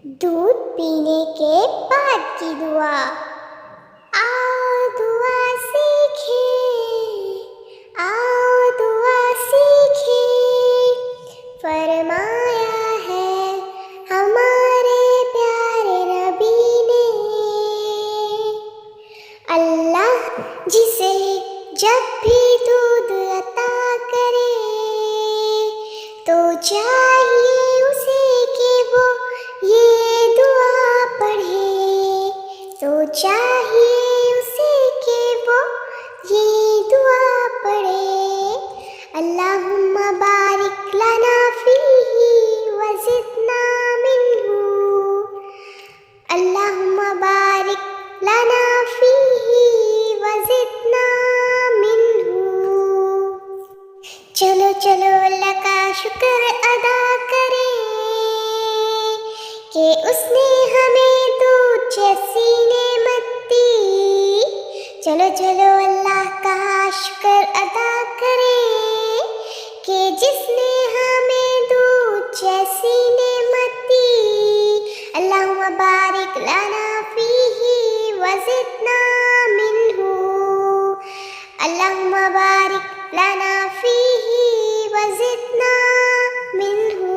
دودھ پینے کے بعد کی دعا۔ آؤ دعا سیکھیں، آؤ دعا سیکھیں، فرمایا ہے ہمارے پیارے نبی نے۔ اللہ جسے جب بھی دودھ عطا کرے تو چاہیے اسے کہ وہ یہ دعا پڑھے، تو چاہیے اسے کہ وہ یہ دعا پڑھے۔ اللہم بارک لنا فیہ وزدنا منہ، اللہم بارک لنا فیہ وزدنا منہ۔ چلو چلو اللہ کا شکر ادا کریں کہ اس نے ہمیں دودھ جیسی نعمت دی۔ چلو چلو اللہ کا شکر ادا کریں کہ جس نے ہمیں دودھ جیسی نعمت دی۔ اللہم بارک لنا فیہ وزدنا منہ، اللہم بارک لنا فیہ وزدنا منہ۔